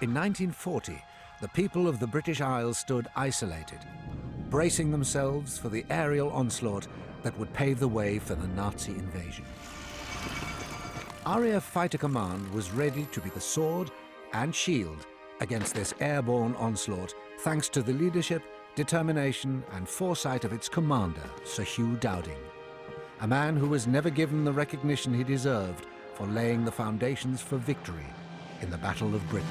In 1940, the people of the British Isles stood isolated, bracing themselves for the aerial onslaught that would pave the way for the Nazi invasion. RAF Fighter Command was ready to be the sword and shield against this airborne onslaught, thanks to the leadership, determination and foresight of its commander, Sir Hugh Dowding, a man who was never given the recognition he deserved for laying the foundations for victory in the Battle of Britain.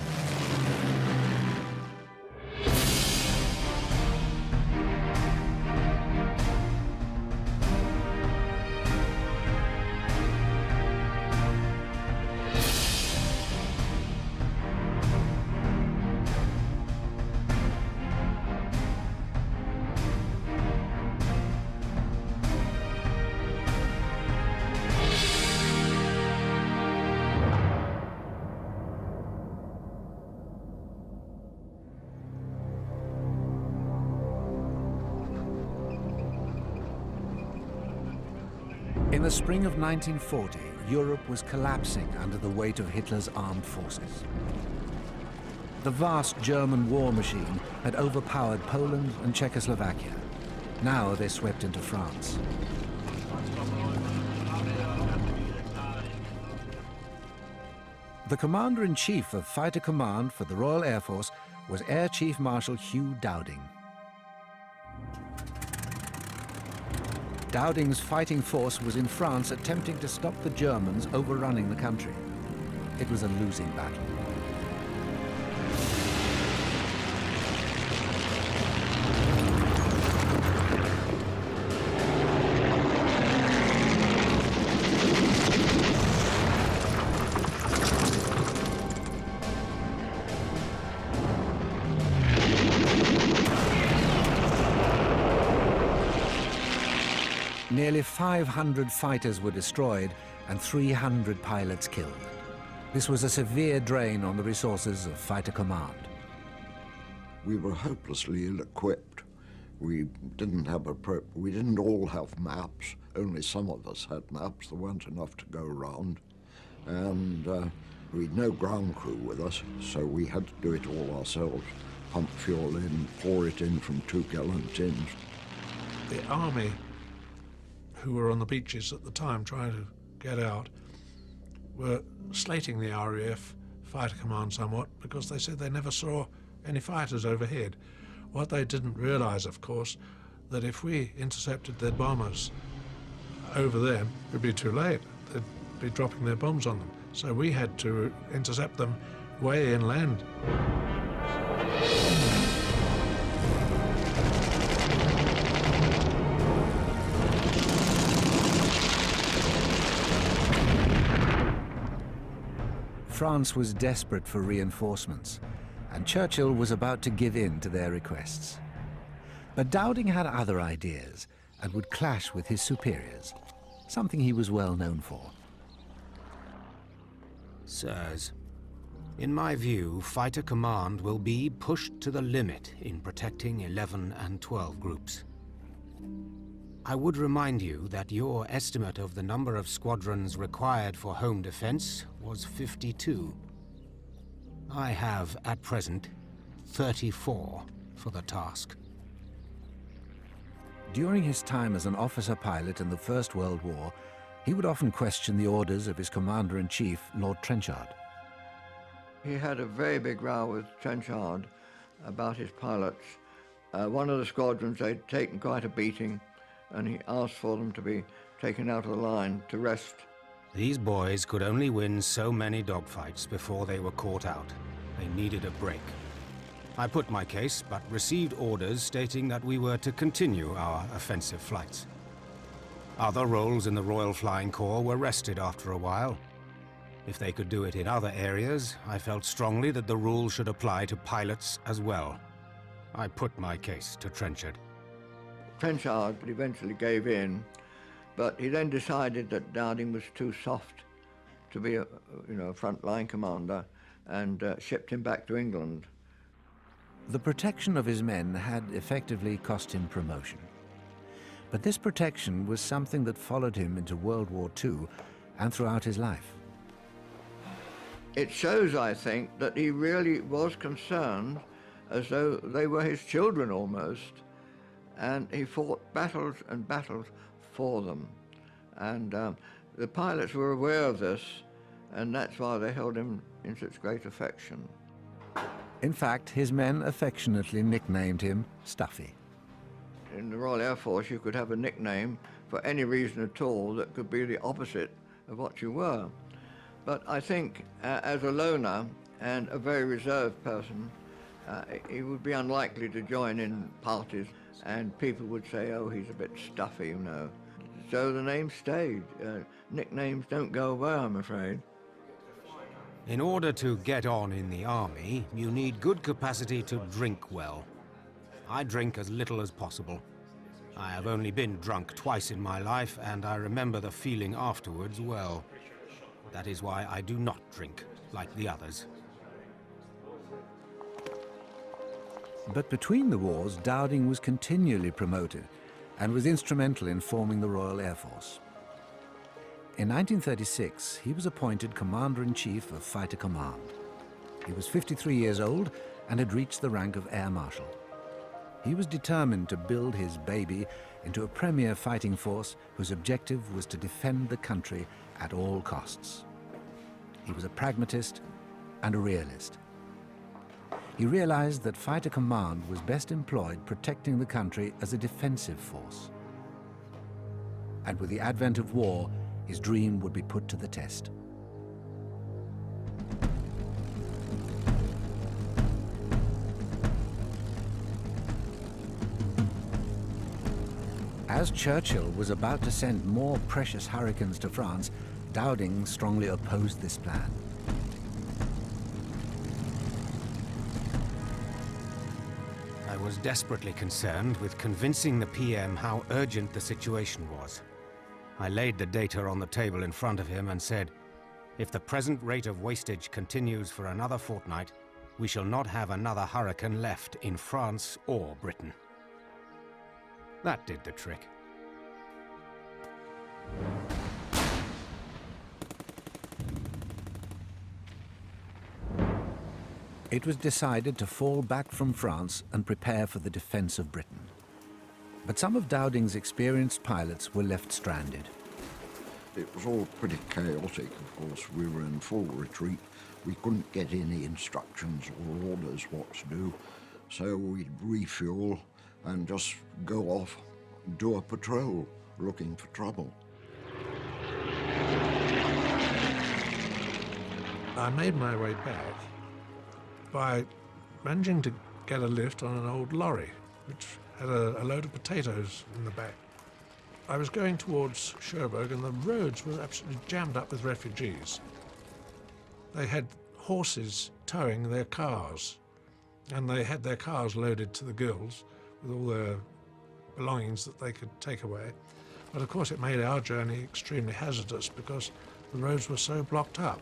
In the spring of 1940, Europe was collapsing under the weight of Hitler's armed forces. The vast German war machine had overpowered Poland and Czechoslovakia. Now they swept into France. The Commander-in-Chief of Fighter Command for the Royal Air Force was Air Chief Marshal Hugh Dowding. Dowding's fighting force was in France attempting to stop the Germans overrunning the country. It was a losing battle. Nearly 500 fighters were destroyed and 300 pilots killed. This was a severe drain on the resources of Fighter Command. We were hopelessly ill-equipped. We didn't all have maps. Only some of us had maps. There weren't enough to go around. And we'd no ground crew with us, so we had to do it all ourselves. Pump fuel in, pour it in from 2-gallon tins. The army, who were on the beaches at the time trying to get out, were slating the RAF Fighter Command somewhat because they said they never saw any fighters overhead. What they didn't realize, of course, that if we intercepted their bombers over them, it would be too late. They'd be dropping their bombs on them. So we had to intercept them way inland. France was desperate for reinforcements, and Churchill was about to give in to their requests. But Dowding had other ideas and would clash with his superiors, something he was well known for. Sirs, in my view, Fighter Command will be pushed to the limit in protecting 11 and 12 groups. I would remind you that your estimate of the number of squadrons required for home defense was 52. I have, at present, 34 for the task. During his time as an officer pilot in the First World War, he would often question the orders of his Commander-in-Chief, Lord Trenchard. He had a very big row with Trenchard about his pilots. One of the squadrons, they'd taken quite a beating, and he asked for them to be taken out of the line to rest. These boys could only win so many dogfights before they were caught out. They needed a break. I put my case, but received orders stating that we were to continue our offensive flights. Other roles in the Royal Flying Corps were rested after a while. If they could do it in other areas, I felt strongly that the rules should apply to pilots as well. I put my case to Trenchard. Trenchard eventually gave in, but he then decided that Dowding was too soft to be a front-line commander, and shipped him back to England. The protection of his men had effectively cost him promotion. But this protection was something that followed him into World War II and throughout his life. It shows, I think, that he really was concerned as though they were his children almost, and he fought battles and battles for them. And the pilots were aware of this, and that's why they held him in such great affection. In fact, his men affectionately nicknamed him Stuffy. In the Royal Air Force, you could have a nickname for any reason at all that could be the opposite of what you were. But I think as a loner and a very reserved person, he would be unlikely to join in parties, and people would say, oh, he's a bit stuffy, you know. So the name stayed. Nicknames don't go away, I'm afraid. In order to get on in the army, you need good capacity to drink well. I drink as little as possible. I have only been drunk twice in my life, and I remember the feeling afterwards well. That is why I do not drink like the others. But between the wars, Dowding was continually promoted and was instrumental in forming the Royal Air Force. In 1936, he was appointed Commander-in-Chief of Fighter Command. He was 53 years old and had reached the rank of Air Marshal. He was determined to build his baby into a premier fighting force whose objective was to defend the country at all costs. He was a pragmatist and a realist. He realized that Fighter Command was best employed protecting the country as a defensive force. And with the advent of war, his dream would be put to the test. As Churchill was about to send more precious Hurricanes to France, Dowding strongly opposed this plan. I was desperately concerned with convincing the PM how urgent the situation was. I laid the data on the table in front of him and said, if the present rate of wastage continues for another fortnight, we shall not have another hurricane left in France or Britain. That did the trick. It was decided to fall back from France and prepare for the defense of Britain. But some of Dowding's experienced pilots were left stranded. It was all pretty chaotic, of course. We were in full retreat. We couldn't get any instructions or orders what to do. So we'd refuel and just go off, do a patrol, looking for trouble. I made my way back by managing to get a lift on an old lorry, which had a load of potatoes in the back. I was going towards Cherbourg, and the roads were absolutely jammed up with refugees. They had horses towing their cars, and they had their cars loaded to the gills with all their belongings that they could take away. But of course it made our journey extremely hazardous because the roads were so blocked up.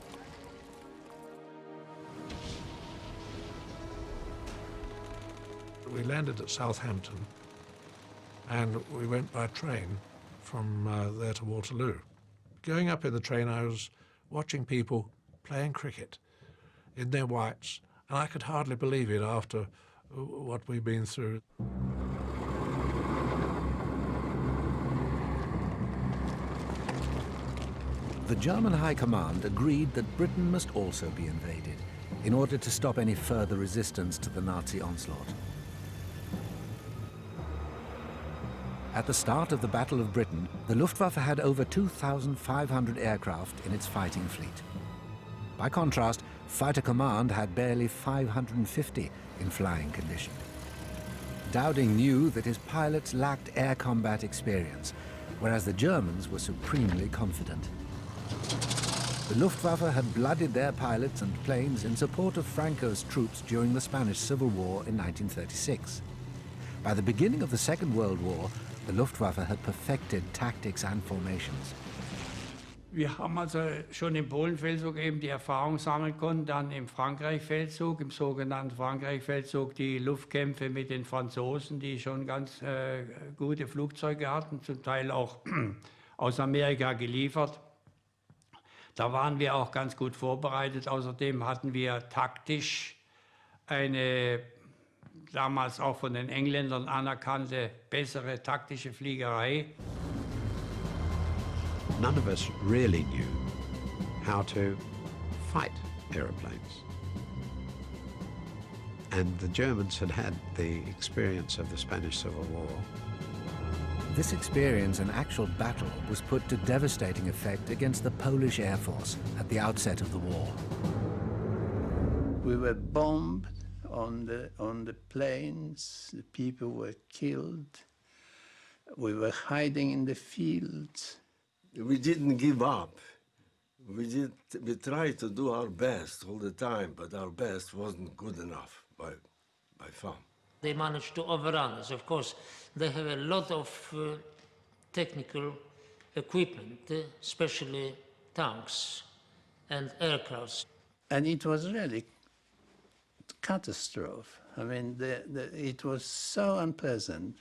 We landed at Southampton, and we went by train from there to Waterloo. Going up in the train, I was watching people playing cricket in their whites, and I could hardly believe it after what we'd been through. The German High Command agreed that Britain must also be invaded in order to stop any further resistance to the Nazi onslaught. At the start of the Battle of Britain, the Luftwaffe had over 2,500 aircraft in its fighting fleet. By contrast, Fighter Command had barely 550 in flying condition. Dowding knew that his pilots lacked air combat experience, whereas the Germans were supremely confident. The Luftwaffe had blooded their pilots and planes in support of Franco's troops during the Spanish Civil War in 1936. By the beginning of the Second World War, the Luftwaffe had perfected tactics and formations. Wir haben also schon im Polenfeldzug eben die Erfahrung sammeln können, dann im Frankreich-Feldzug, im sogenannten Frankreich-Feldzug, die Luftkämpfe mit den Franzosen, die schon ganz gute Flugzeuge hatten, zum Teil auch aus Amerika geliefert. Da waren wir auch ganz gut vorbereitet. Außerdem hatten wir taktisch eine damals auch von den Engländern anerkannte, bessere taktische Fliegerei. None of us really knew how to fight aeroplanes. And the Germans had had the experience of the Spanish Civil War. This experience in actual battle was put to devastating effect against the Polish Air Force at the outset of the war. We were bombed on the planes, the people were killed, we were hiding in the fields. We didn't give up. We tried to do our best all the time, but our best wasn't good enough by far. They managed to overrun us. Of course, they have a lot of technical equipment, especially tanks and aircrafts. And it was really a catastrophe. I mean, it was so unpleasant.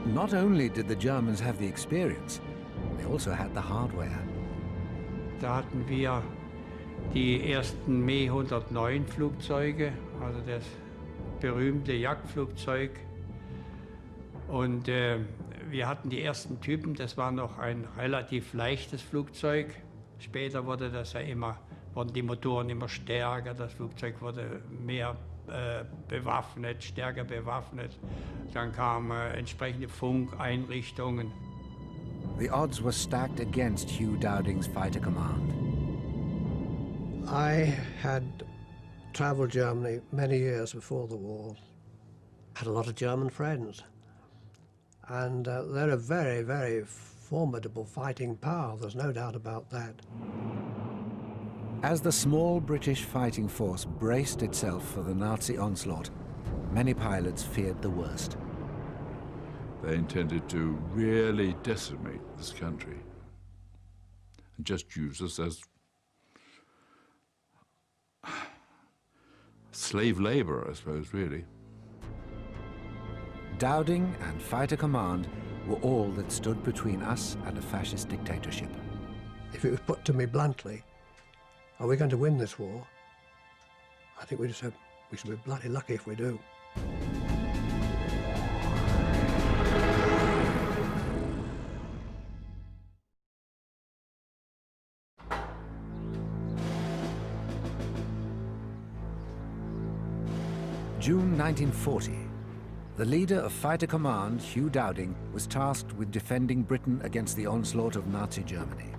Not only did the Germans have the experience, they also had the hardware. Da hatten wir die ersten Me 109 Flugzeuge, also das berühmte Jagdflugzeug. Und wir hatten die ersten Typen, das war noch ein relativ leichtes Flugzeug. Später wurde das ja wurden die Motoren immer stärker, das Flugzeug wurde mehr bewaffnet, stärker bewaffnet. Dann kamen entsprechende Funkeinrichtungen. The odds were stacked against Hugh Dowding's fighter command. I had travelled Germany many years before the war, had a lot of German friends, and they're a very, very formidable fighting power, there's no doubt about that. As the small British fighting force braced itself for the Nazi onslaught, many pilots feared the worst. They intended to really decimate this country and just use us as slave labor, I suppose, really. Dowding and fighter command were all that stood between us and a fascist dictatorship. If it was put to me bluntly, are we going to win this war? I think we should be bloody lucky if we do. June 1940. The leader of Fighter Command, Hugh Dowding, was tasked with defending Britain against the onslaught of Nazi Germany.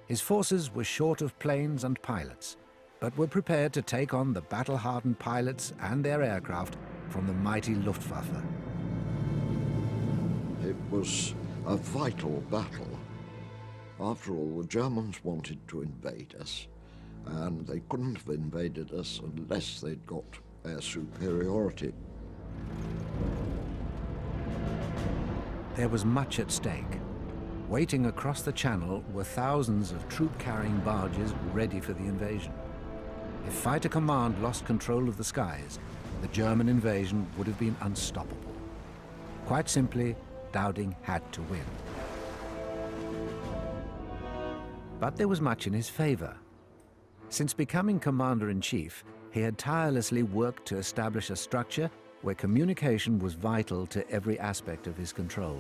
His forces were short of planes and pilots, but were prepared to take on the battle-hardened pilots and their aircraft from the mighty Luftwaffe. It was a vital battle. After all, the Germans wanted to invade us, and they couldn't have invaded us unless they'd got air superiority. There was much at stake. Waiting across the channel were thousands of troop-carrying barges ready for the invasion. If Fighter Command lost control of the skies, the German invasion would have been unstoppable. Quite simply, Dowding had to win. But there was much in his favor. Since becoming Commander-in-Chief, he had tirelessly worked to establish a structure where communication was vital to every aspect of his control.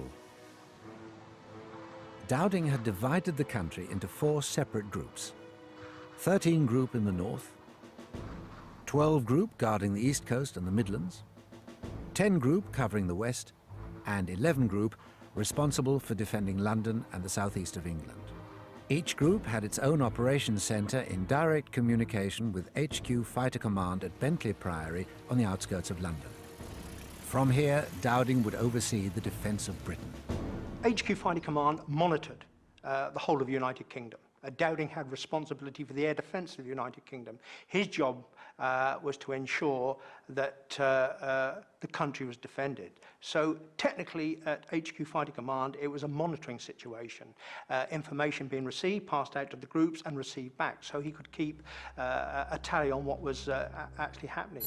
Dowding had divided the country into 4 separate groups. 13 Group in the north, 12 Group guarding the east coast and the Midlands, 10 Group covering the west, and 11 Group responsible for defending London and the southeast of England. Each group had its own operations centre in direct communication with HQ Fighter Command at Bentley Priory on the outskirts of London. From here, Dowding would oversee the defence of Britain. HQ Fighter Command monitored the whole of the United Kingdom. Dowding had responsibility for the air defence of the United Kingdom. His job was to ensure that the country was defended. So technically at HQ Fighter Command, it was a monitoring situation. Information being received, passed out to the groups and received back, so he could keep a tally on what was actually happening.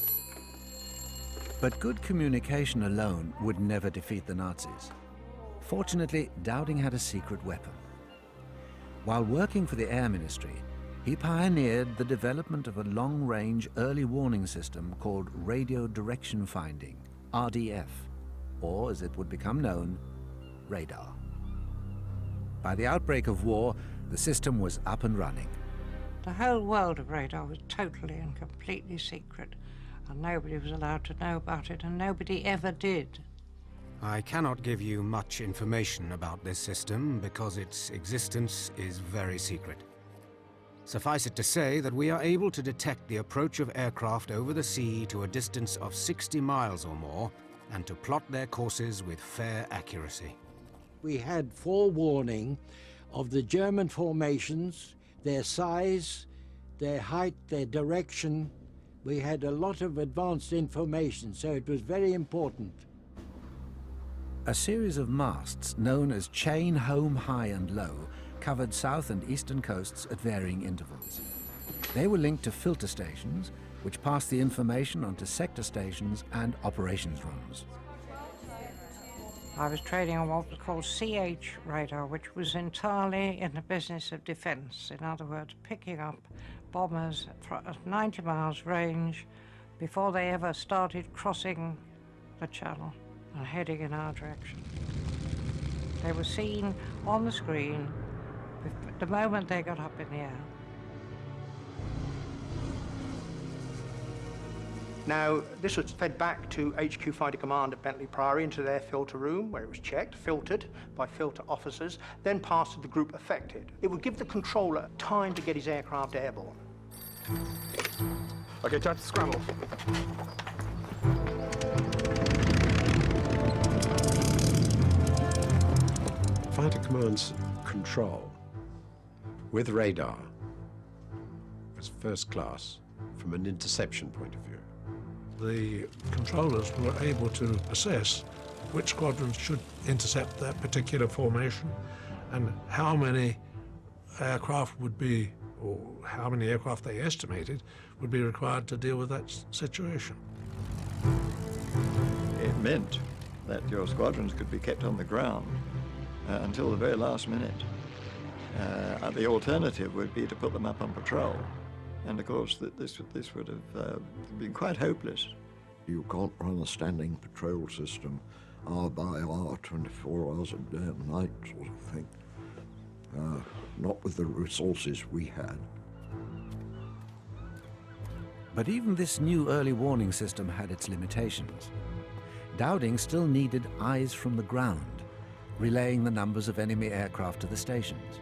But good communication alone would never defeat the Nazis. Fortunately, Dowding had a secret weapon. While working for the Air Ministry, he pioneered the development of a long-range early warning system called radio direction finding, RDF, or as it would become known, radar. By the outbreak of war, the system was up and running. The whole world of radar was totally and completely secret, and nobody was allowed to know about it, and nobody ever did. I cannot give you much information about this system because its existence is very secret. Suffice it to say that we are able to detect the approach of aircraft over the sea to a distance of 60 miles or more, and to plot their courses with fair accuracy. We had forewarning of the German formations, their size, their height, their direction. We had a lot of advanced information, so it was very important. A series of masts known as chain home high and low covered south and eastern coasts at varying intervals. They were linked to filter stations, which passed the information onto sector stations and operations rooms. I was training on what was called CH radar, which was entirely in the business of defence. In other words, picking up bombers at 90 miles range before they ever started crossing the channel and heading in our direction. They were seen on the screen the moment they got up in the air. Now, this was fed back to HQ Fighter Command at Bentley Priory into their filter room, where it was checked, filtered by filter officers, then passed to the group affected. It would give the controller time to get his aircraft airborne. Okay, time to scramble. Fighter Command's control with radar was first class from an interception point of view. The controllers were able to assess which squadrons should intercept that particular formation and how many aircraft would be, or how many aircraft they estimated would be required to deal with that situation. It meant that your squadrons could be kept on the ground until the very last minute. The alternative would be to put them up on patrol. And of course, this would have been quite hopeless. You can't run a standing patrol system hour by hour, 24 hours a day and night sort of thing. Not with the resources we had. But even this new early warning system had its limitations. Dowding still needed eyes from the ground, relaying the numbers of enemy aircraft to the stations.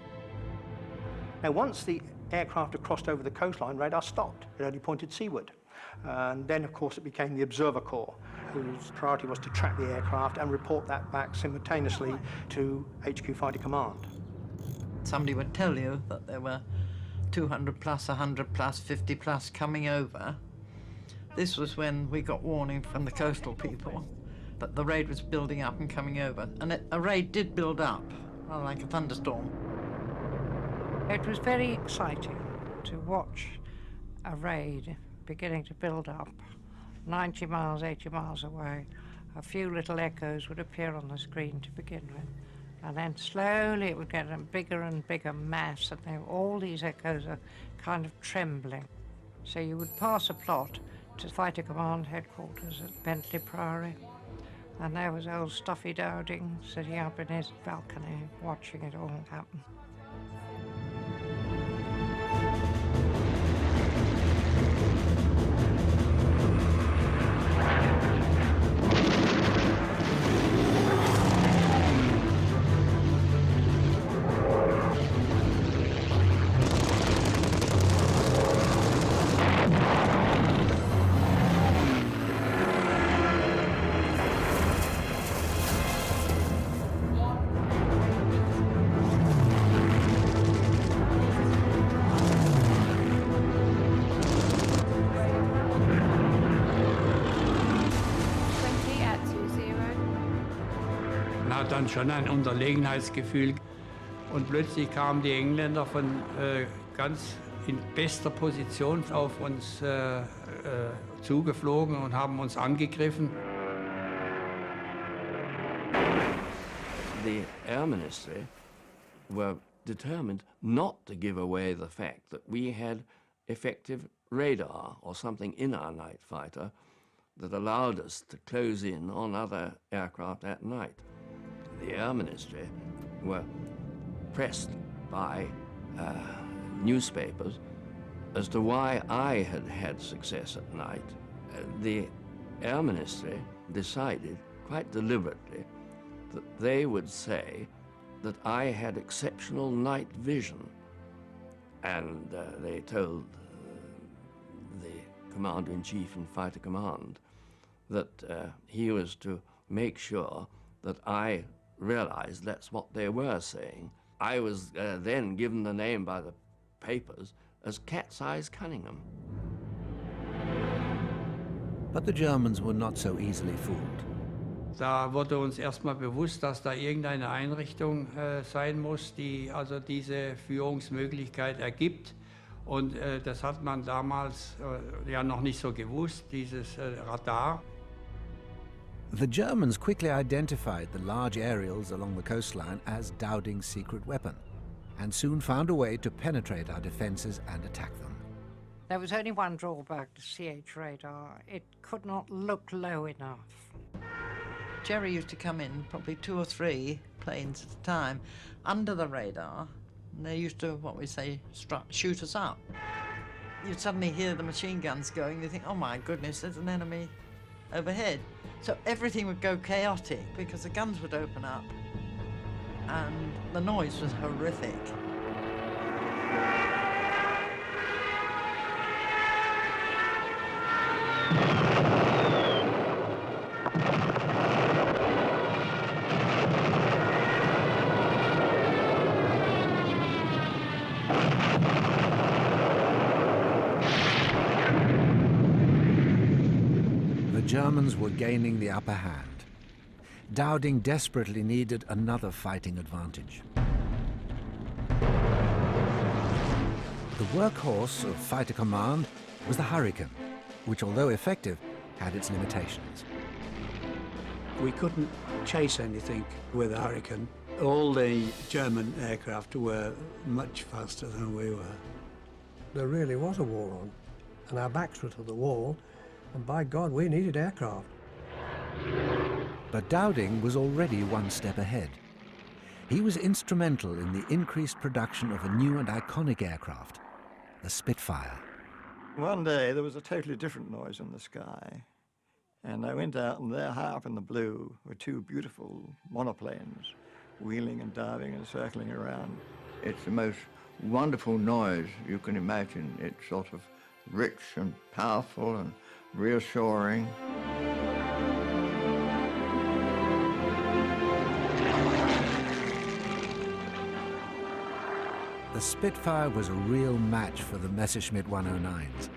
Now, once the aircraft had crossed over the coastline, radar stopped. It only pointed seaward. And then, of course, it became the Observer Corps, whose priority was to track the aircraft and report that back simultaneously to HQ Fighter Command. Somebody would tell you that there were 200 plus, 100 plus, 50 plus coming over. This was when we got warning from the coastal people that the raid was building up and coming over. And a raid did build up, like a thunderstorm. It was very exciting to watch a raid beginning to build up, 90 miles, 80 miles away. A few little echoes would appear on the screen to begin with, and then slowly it would get a bigger and bigger mass, and all these echoes are kind of trembling. So you would pass a plot to Fighter Command headquarters at Bentley Priory, and there was old Stuffy Dowding sitting up in his balcony watching it all happen. Dann schon ein Unterlegenheitsgefühl. Und plötzlich kamen die Engländer von ganz in bester Position auf uns zugeflogen und haben uns angegriffen. The Air Ministry were determined not to give away the fact that we had effective radar or something in our night fighter that allowed us to close in on other aircraft at night. The Air Ministry were pressed by newspapers as to why I had had success at night. The Air Ministry decided quite deliberately that they would say that I had exceptional night vision. And they told the Commander-in-Chief in Fighter Command that he was to make sure that I realized that's what they were saying. I was then given the name by the papers as Cat's Eyes Cunningham. But the Germans were not so easily fooled. Da wurde uns erstmal bewusst, dass da irgendeine Einrichtung sein muss, die also diese Führungsmöglichkeit ergibt. Und das hat man damals ja noch nicht so gewusst, dieses Radar. The Germans quickly identified the large aerials along the coastline as Dowding's secret weapon, and soon found a way to penetrate our defences and attack them. There was only one drawback to CH radar. It could not look low enough. Jerry used to come in, probably 2 or 3 planes at a time, under the radar, and they used to, what we say, shoot us up. You'd suddenly hear the machine guns going, you think, oh my goodness, there's an enemy overhead. So everything would go chaotic because the guns would open up and the noise was horrific. The Germans were gaining the upper hand. Dowding desperately needed another fighting advantage. The workhorse of fighter command was the Hurricane, which, although effective, had its limitations. We couldn't chase anything with the Hurricane. All the German aircraft were much faster than we were. There really was a war on, and our backs were to the wall, and by God, we needed aircraft. But Dowding was already one step ahead. He was instrumental in the increased production of a new and iconic aircraft, the Spitfire. One day there was a totally different noise in the sky, and I went out, and there, high up in the blue, were 2 beautiful monoplanes, wheeling and diving and circling around. It's the most wonderful noise you can imagine. It's sort of rich and powerful and reassuring. The Spitfire was a real match for the Messerschmitt 109s.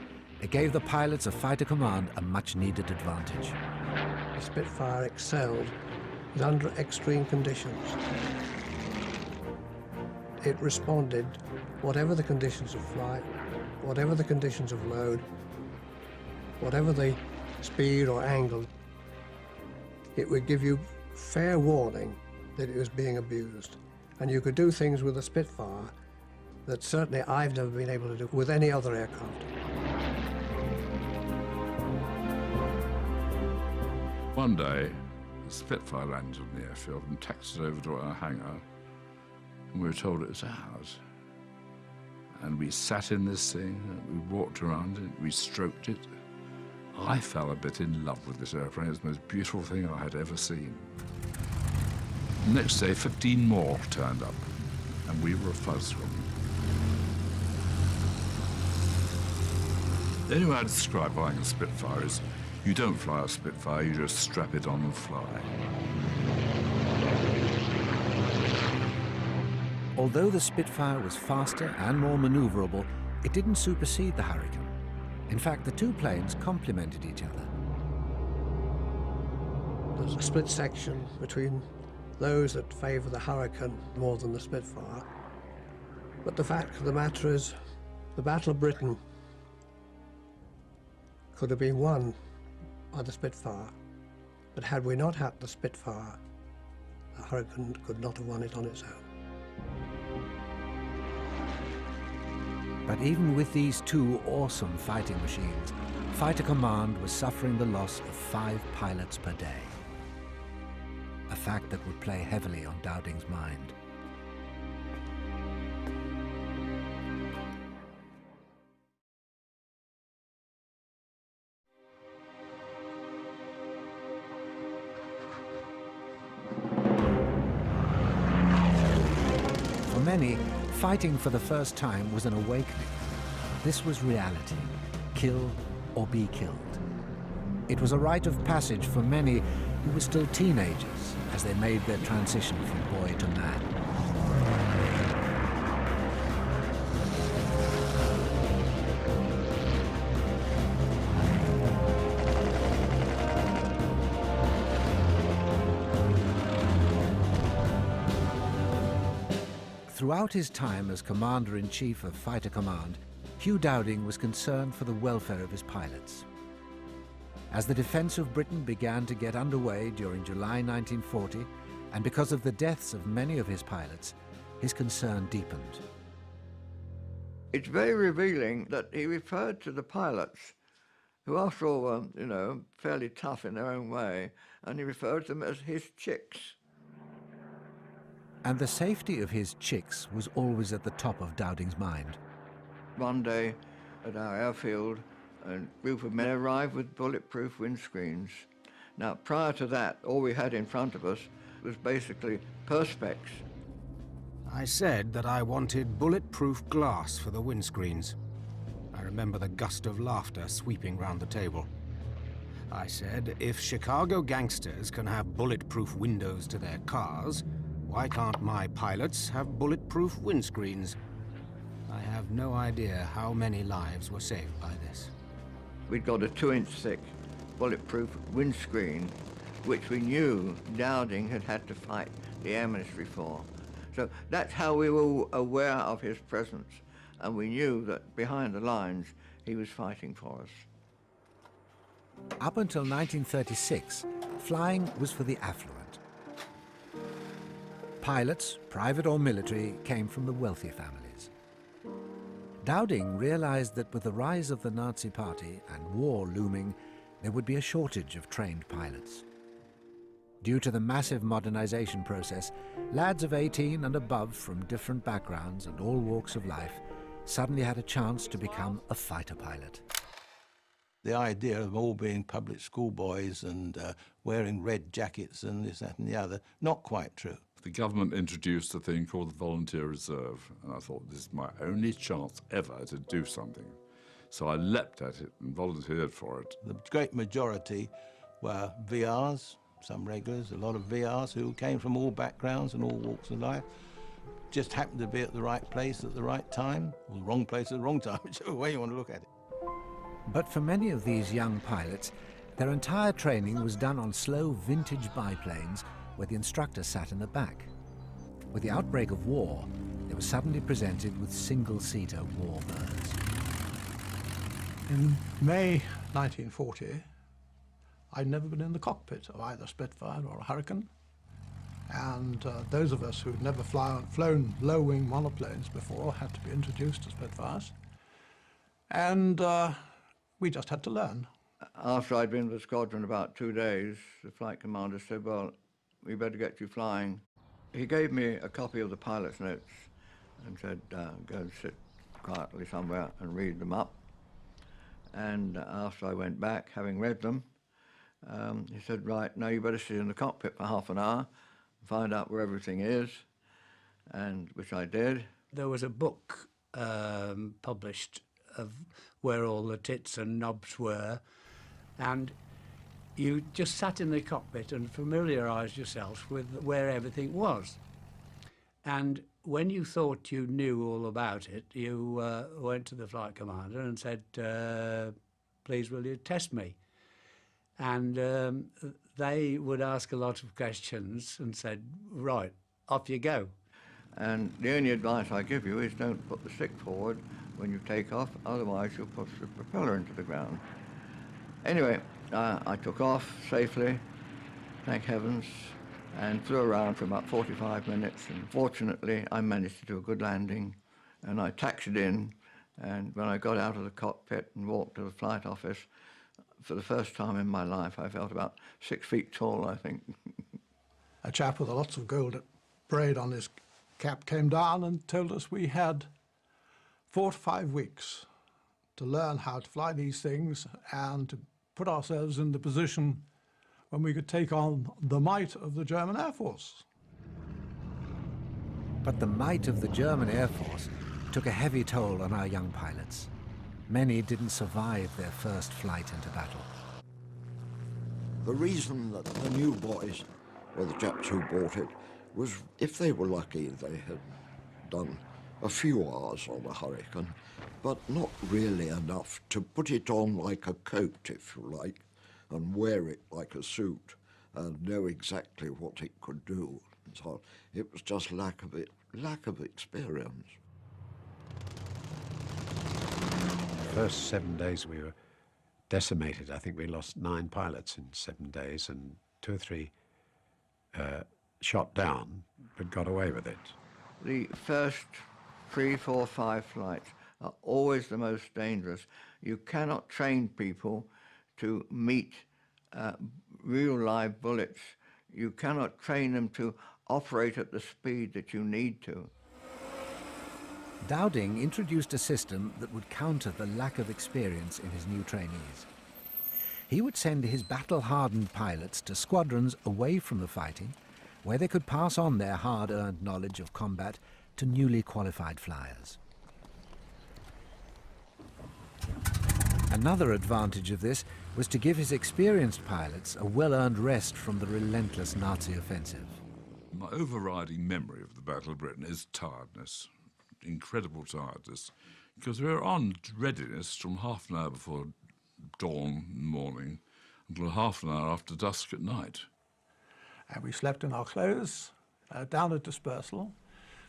It gave the pilots of fighter command a much-needed advantage. The Spitfire excelled under extreme conditions. It responded, whatever the conditions of flight, whatever the conditions of load, whatever the speed or angle, it would give you fair warning that it was being abused. And you could do things with a Spitfire that certainly I've never been able to do with any other aircraft. One day, a Spitfire landed on the airfield and taxied over to our hangar, and we were told it was ours. And we sat in this thing, and we walked around it, we stroked it. I fell a bit in love with this airplane. It's the most beautiful thing I had ever seen. The next day, 15 more turned up, and we were a fuzz from them. The only way I describe flying a Spitfire is you don't fly a Spitfire, you just strap it on and fly. Although the Spitfire was faster and more maneuverable, it didn't supersede the Hurricane. In fact, the 2 planes complemented each other. There's a split section between those that favour the Hurricane more than the Spitfire. But the fact of the matter is, the Battle of Britain could have been won by the Spitfire. But had we not had the Spitfire, the Hurricane could not have won it on its own. But even with these two awesome fighting machines, Fighter Command was suffering the loss of 5 pilots per day. A fact that would play heavily on Dowding's mind. For many, fighting for the first time was an awakening. This was reality. Kill or be killed. It was a rite of passage for many who were still teenagers as they made their transition from boy to man. Throughout his time as Commander-in-Chief of Fighter Command, Hugh Dowding was concerned for the welfare of his pilots. As the defense of Britain began to get underway during July 1940, and because of the deaths of many of his pilots, his concern deepened. It's very revealing that he referred to the pilots, who after all were, fairly tough in their own way, and he referred to them as his chicks. And the safety of his chicks was always at the top of Dowding's mind. One day at our airfield, a group of men arrived with bulletproof windscreens. Now, prior to that, all we had in front of us was basically perspex. I said that I wanted bulletproof glass for the windscreens. I remember the gust of laughter sweeping round the table. I said, if Chicago gangsters can have bulletproof windows to their cars, why can't my pilots have bulletproof windscreens? I have no idea how many lives were saved by this. We'd got a 2-inch thick bulletproof windscreen, which we knew Dowding had had to fight the Air Ministry for. So that's how we were aware of his presence, and we knew that behind the lines he was fighting for us. Up until 1936, flying was for the affluent. Pilots, private or military, came from the wealthy families. Dowding realized that with the rise of the Nazi Party and war looming, there would be a shortage of trained pilots. Due to the massive modernization process, lads of 18 and above from different backgrounds and all walks of life suddenly had a chance to become a fighter pilot. The idea of all being public school boys and wearing red jackets and this, that and the other, not quite true. The government introduced a thing called the Volunteer Reserve, and I thought, this is my only chance ever to do something. So I leapt at it and volunteered for it. The great majority were VRs, some regulars, a lot of VRs who came from all backgrounds and all walks of life, just happened to be at the right place at the right time, or the wrong place at the wrong time, whichever way you want to look at it. But for many of these young pilots, their entire training was done on slow vintage biplanes where the instructor sat in the back. With the outbreak of war, they were suddenly presented with single-seater warbirds. In May 1940, I'd never been in the cockpit of either Spitfire or a Hurricane, and those of us who'd never flown low-wing monoplanes before had to be introduced to Spitfires, and we just had to learn. After I'd been with the squadron about 2 days, the flight commander said, well, we better get you flying. He gave me a copy of the pilot's notes and said, go and sit quietly somewhere and read them up. And after I went back, having read them, he said, right, now you better sit in the cockpit for half an hour and find out where everything is, and which I did. There was a book published of where all the tits and knobs were, and you just sat in the cockpit and familiarised yourself with where everything was. And when you thought you knew all about it, you went to the flight commander and said, please will you test me? And they would ask a lot of questions and said, right, off you go. And the only advice I give you is don't put the stick forward when you take off, otherwise you'll push the propeller into the ground. Anyway, I took off safely, thank heavens, and flew around for about 45 minutes. And fortunately, I managed to do a good landing, and I taxied in. And when I got out of the cockpit and walked to the flight office, for the first time in my life, I felt about 6 feet tall, I think. A chap with lots of gold braid on his cap came down and told us we had 4 to 5 weeks to learn how to fly these things and to put ourselves in the position when we could take on the might of the German Air Force. But the might of the German Air Force took a heavy toll on our young pilots. Many didn't survive their first flight into battle. The reason that the new boys, or the chaps who bought it, was if they were lucky they had done a few hours on a Hurricane, but not really enough to put it on like a coat, if you like, and wear it like a suit and know exactly what it could do. So it was just lack of experience. First 7 days we were decimated. I think we lost 9 pilots in 7 days, and 2 or 3 shot down, but got away with it. The first 3, 4, 5 flights are always the most dangerous. You cannot train people to meet real live bullets. You cannot train them to operate at the speed that you need to. Dowding introduced a system that would counter the lack of experience in his new trainees. He would send his battle-hardened pilots to squadrons away from the fighting, where they could pass on their hard-earned knowledge of combat to newly qualified flyers. Another advantage of this was to give his experienced pilots a well-earned rest from the relentless Nazi offensive. My overriding memory of the Battle of Britain is tiredness, incredible tiredness, because we were on readiness from half an hour before dawn in the morning until half an hour after dusk at night. And we slept in our clothes, down at dispersal.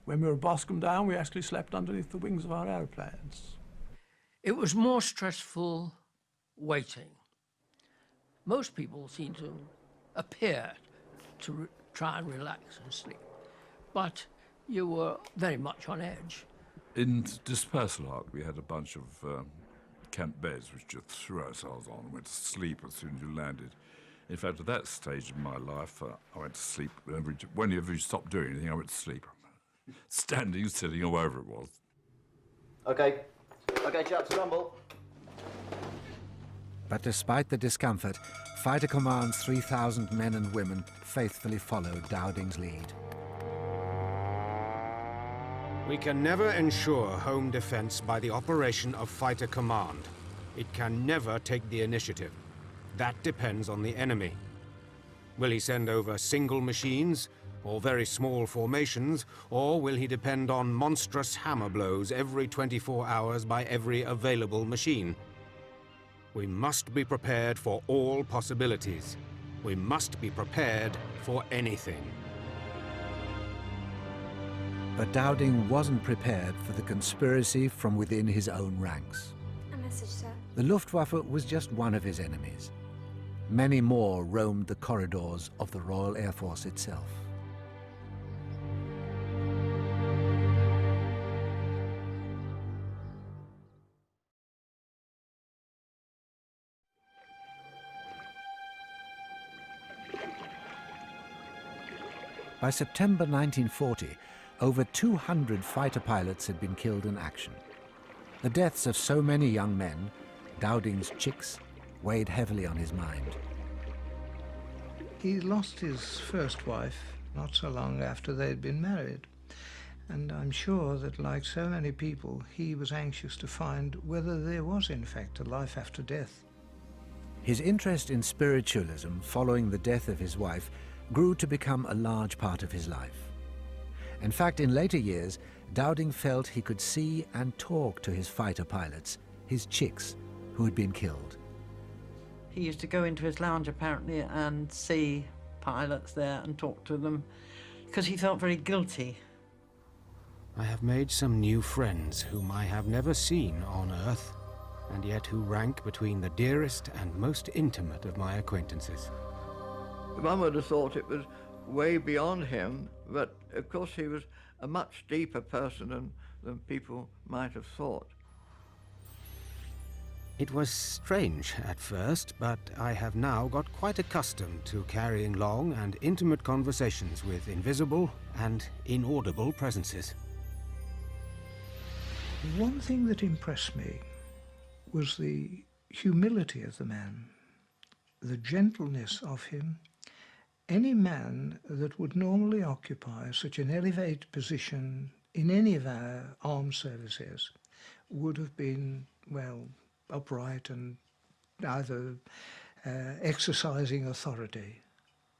When we were Boscombe down, we actually slept underneath the wings of our aeroplanes. It was more stressful waiting. Most people seem to appear to try and relax and sleep, but you were very much on edge. In dispersal hut, we had a bunch of camp beds which you threw ourselves on and went to sleep as soon as you landed. In fact, at that stage in my life, I went to sleep. Whenever you stopped doing anything, I went to sleep. Standing, sitting, or wherever it was. Okay, chaps, rumble. But despite the discomfort, Fighter Command's 3,000 men and women faithfully followed Dowding's lead. We can never ensure home defense by the operation of Fighter Command. It can never take the initiative. That depends on the enemy. Will he send over single machines, or very small formations, or will he depend on monstrous hammer blows every 24 hours by every available machine? We must be prepared for all possibilities. We must be prepared for anything. But Dowding wasn't prepared for the conspiracy from within his own ranks. A message, sir. The Luftwaffe was just one of his enemies. Many more roamed the corridors of the Royal Air Force itself. By September 1940, over 200 fighter pilots had been killed in action. The deaths of so many young men, Dowding's chicks, weighed heavily on his mind. He lost his first wife not so long after they'd been married. And I'm sure that, like so many people, he was anxious to find whether there was, in fact, a life after death. His interest in spiritualism following the death of his wife grew to become a large part of his life. In fact, in later years, Dowding felt he could see and talk to his fighter pilots, his chicks, who had been killed. He used to go into his lounge, apparently, and see pilots there and talk to them, because he felt very guilty. I have made some new friends whom I have never seen on Earth. and yet who rank between the dearest and most intimate of my acquaintances. One would have thought it was way beyond him, but of course he was a much deeper person than people might have thought. It was strange at first, but I have now got quite accustomed to carrying long and intimate conversations with invisible and inaudible presences. One thing that impressed me was the humility of the man, the gentleness of him. Any man that would normally occupy such an elevated position in any of our armed services would have been, well, upright and either exercising authority,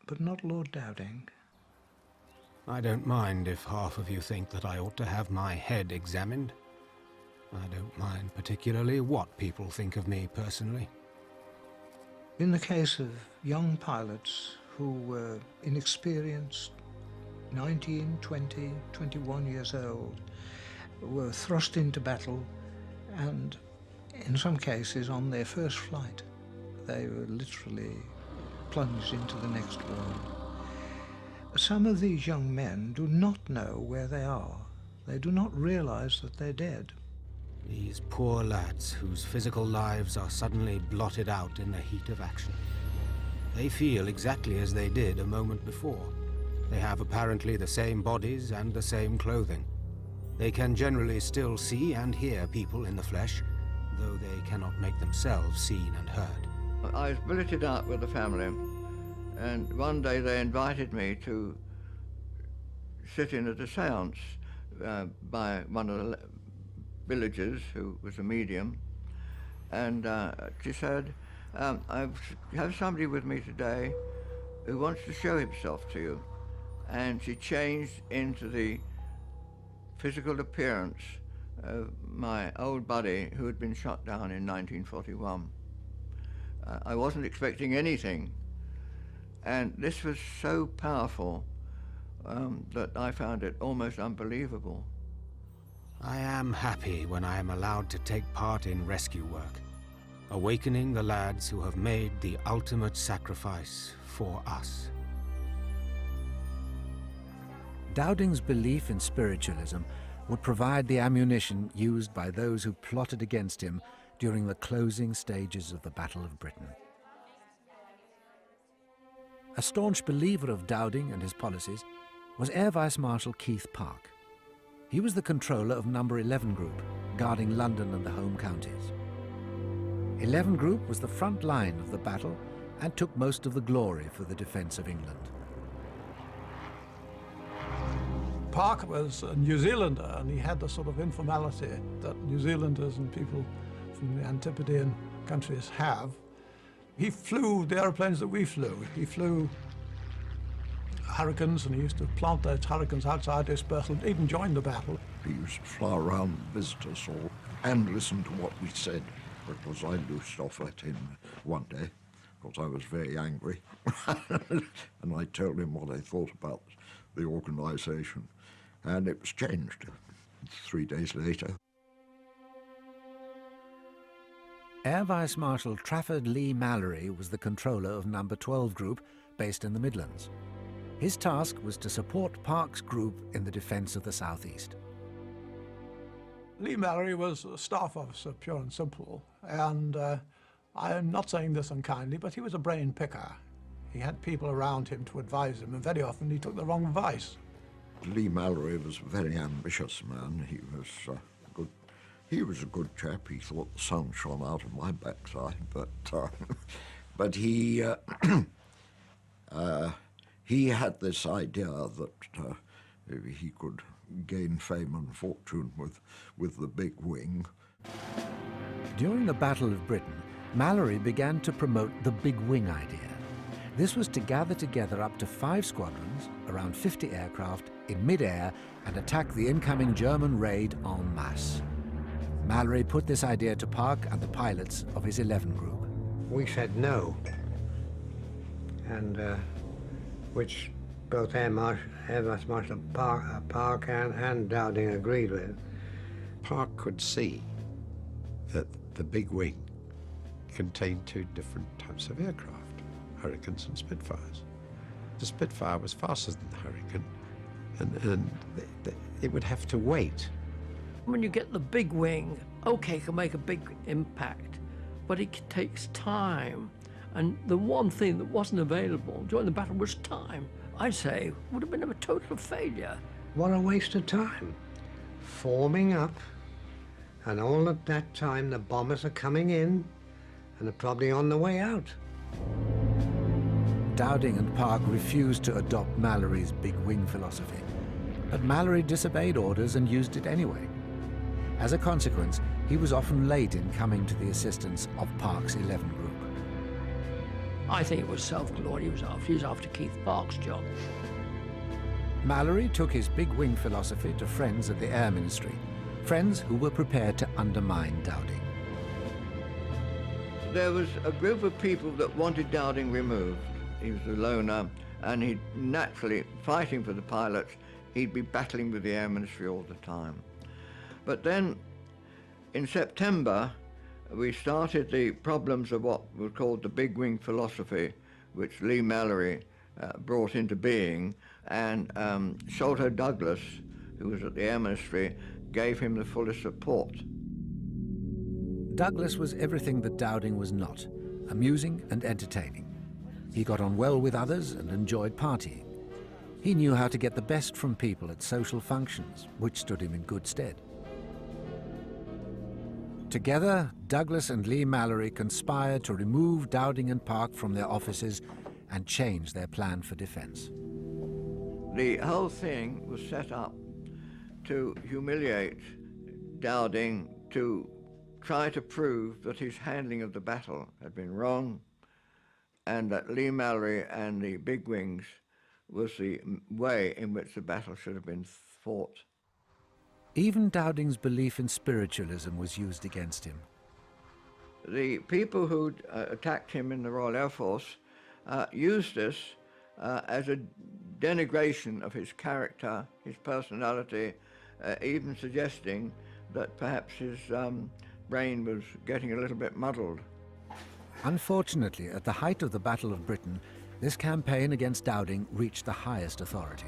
but not Lord Dowding. I don't mind if half of you think that I ought to have my head examined. I don't mind particularly what people think of me personally. In the case of young pilots who were inexperienced, 19, 20, 21 years old, were thrust into battle, and in some cases on their first flight, they were literally plunged into the next world. Some of these young men do not know where they are. They do not realize that they're dead. These poor lads whose physical lives are suddenly blotted out in the heat of action. They feel exactly as they did a moment before. They have apparently the same bodies and the same clothing. They can generally still see and hear people in the flesh, though they cannot make themselves seen and heard. I was billeted out with the family, and one day they invited me to sit in at a seance by one of the villagers who was a medium, and she said, I have somebody with me today who wants to show himself to you. And she changed into the physical appearance of my old buddy who had been shot down in 1941. I wasn't expecting anything, and this was so powerful that I found it almost unbelievable. I am happy when I am allowed to take part in rescue work, awakening the lads who have made the ultimate sacrifice for us. Dowding's belief in spiritualism would provide the ammunition used by those who plotted against him during the closing stages of the Battle of Britain. A staunch believer of Dowding and his policies was Air Vice Marshal Keith Park. He was the controller of No. 11 Group, guarding London and the home counties. 11 Group was the front line of the battle and took most of the glory for the defence of England. Park was a New Zealander, and he had the sort of informality that New Zealanders and people from the Antipodean countries have. He flew the aeroplanes that we flew. He flew Hurricanes, and he used to plant those Hurricanes outside dispersal, even join the battle. He used to fly around and visit us all and listen to what we said, because I loosed off at him one day, because I was very angry, and I told him what I thought about the organisation, and it was changed 3 days later. Air Vice Marshal Trafford Lee Mallory was the controller of No. 12 Group, based in the Midlands. His task was to support Park's group in the defence of the southeast. Lee Mallory was a staff officer, pure and simple, and I am not saying this unkindly, but he was a brain picker. He had people around him to advise him, and very often he took the wrong advice. Lee Mallory was a very ambitious man. He was good. He was a good chap. He thought the sun shone out of my backside, but he he had this idea that he could gain fame and fortune with the big wing. During the Battle of Britain, Mallory began to promote the big wing idea. This was to gather together up to 5 squadrons, around 50 aircraft, in mid-air and attack the incoming German raid en masse. Mallory put this idea to Park and the pilots of his 11 Group. We said no, and which both Air Vice Marshal Park and Dowding agreed with. Park could see that the big wing contained two different types of aircraft, Hurricanes and Spitfires. The Spitfire was faster than the Hurricane, and it would have to wait. When you get the big wing, okay, it can make a big impact, but it takes time. And the one thing that wasn't available during the battle was time. I'd say would have been a total failure. What a waste of time. Forming up, and all at that time the bombers are coming in and are probably on the way out. Dowding and Park refused to adopt Mallory's big wing philosophy, but Mallory disobeyed orders and used it anyway. As a consequence, he was often late in coming to the assistance of Park's 11 group. I think it was self-glory he was after Keith Park's job. Mallory took his big wing philosophy to friends at the Air Ministry, friends who were prepared to undermine Dowding. There was a group of people that wanted Dowding removed. He was a loner, and he'd naturally, fighting for the pilots, he'd be battling with the Air Ministry all the time. But then, in September, we started the problems of what was called the big wing philosophy, which Lee Mallory brought into being, and Sholto Douglas, who was at the Air Ministry, gave him the fullest support. Douglas was everything that Dowding was not, amusing and entertaining. He got on well with others and enjoyed partying. He knew how to get the best from people at social functions, which stood him in good stead. Together, Douglas and Lee Mallory conspired to remove Dowding and Park from their offices and change their plan for defense. The whole thing was set up to humiliate Dowding, to try to prove that his handling of the battle had been wrong, and that Lee Mallory and the bigwigs was the way in which the battle should have been fought. Even Dowding's belief in spiritualism was used against him. The people who'd attacked him in the Royal Air Force used this as a denigration of his character, his personality, even suggesting that perhaps his brain was getting a little bit muddled. Unfortunately, at the height of the Battle of Britain, this campaign against Dowding reached the highest authority.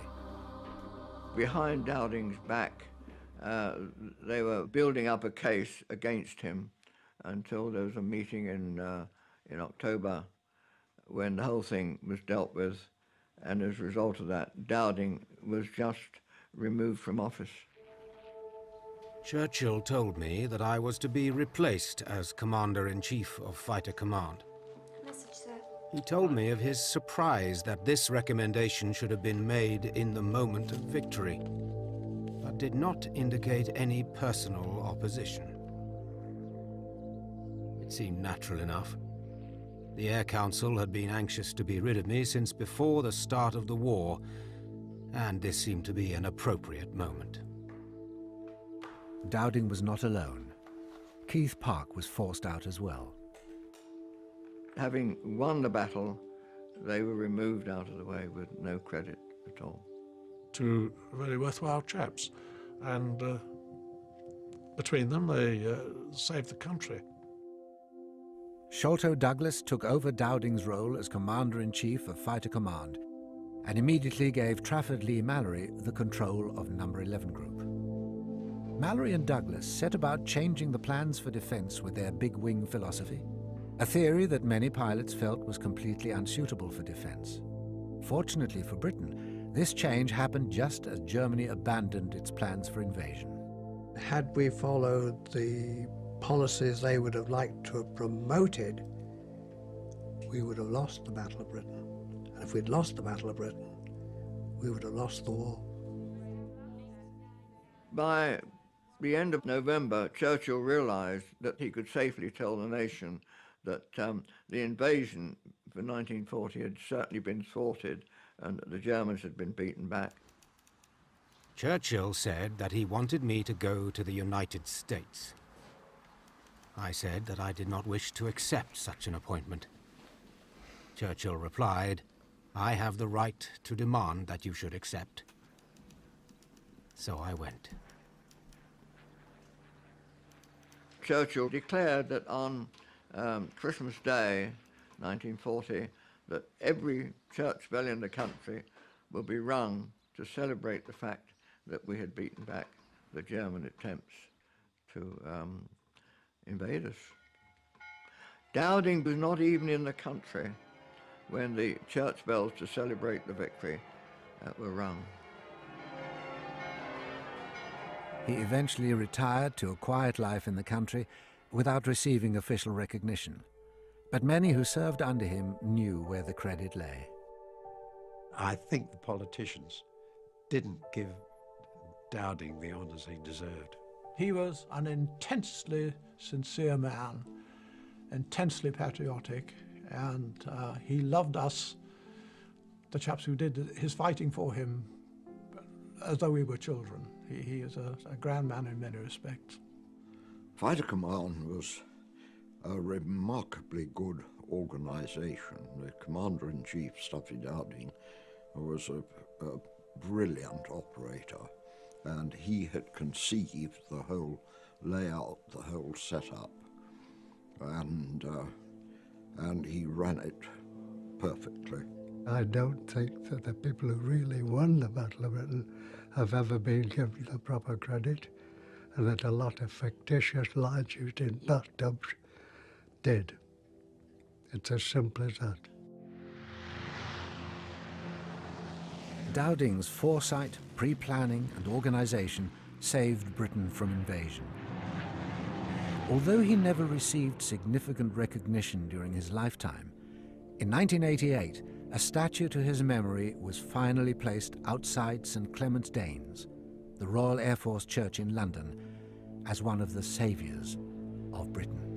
Behind Dowding's back, they were building up a case against him until there was a meeting in October when the whole thing was dealt with, and as a result of that, Dowding was just removed from office. Churchill told me that I was to be replaced as Commander-in-Chief of Fighter Command. Message, sir. He told me of his surprise that this recommendation should have been made in the moment of victory, but did not indicate any personal opposition. It seemed natural enough. The Air Council had been anxious to be rid of me since before the start of the war, and this seemed to be an appropriate moment. Dowding was not alone. Keith Park was forced out as well. Having won the battle, they were removed out of the way with no credit at all. Two very worthwhile chaps, and between them they saved the country. Sholto Douglas took over Dowding's role as Commander-in-Chief of Fighter Command and immediately gave Trafford Lee Mallory the control of No. 11 Group. Mallory and Douglas set about changing the plans for defense with their big wing philosophy, a theory that many pilots felt was completely unsuitable for defense. Fortunately for Britain, this change happened just as Germany abandoned its plans for invasion. Had we followed the policies they would have liked to have promoted, we would have lost the Battle of Britain. And if we'd lost the Battle of Britain, we would have lost the war. By the end of November, Churchill realized that he could safely tell the nation that the invasion for 1940 had certainly been thwarted and that the Germans had been beaten back. Churchill said that he wanted me to go to the United States. I said that I did not wish to accept such an appointment. Churchill replied, "I have the right to demand that you should accept." So I went. Churchill declared that on Christmas Day, 1940, that every church bell in the country will be rung to celebrate the fact that we had beaten back the German attempts to invade us. Dowding was not even in the country when the church bells to celebrate the victory were rung. He eventually retired to a quiet life in the country without receiving official recognition. But many who served under him knew where the credit lay. I think the politicians didn't give Dowding the honours he deserved. He was an intensely sincere man, intensely patriotic, and he loved us, the chaps who did his fighting for him, as though we were children. He is a grand man in many respects. Fighter Command was a remarkably good organisation. The Commander-in-Chief, Stuffy Dowding, was a brilliant operator, and he had conceived the whole layout, the whole setup, and he ran it perfectly. I don't think that the people who really won the Battle of Britain have ever been given the proper credit, and that a lot of fictitious lines used in bathtubs did. It's as simple as that. Dowding's foresight, pre-planning and organisation saved Britain from invasion. Although he never received significant recognition during his lifetime, in 1988, a statue to his memory was finally placed outside St Clement's Danes, the Royal Air Force Church in London, as one of the saviours of Britain.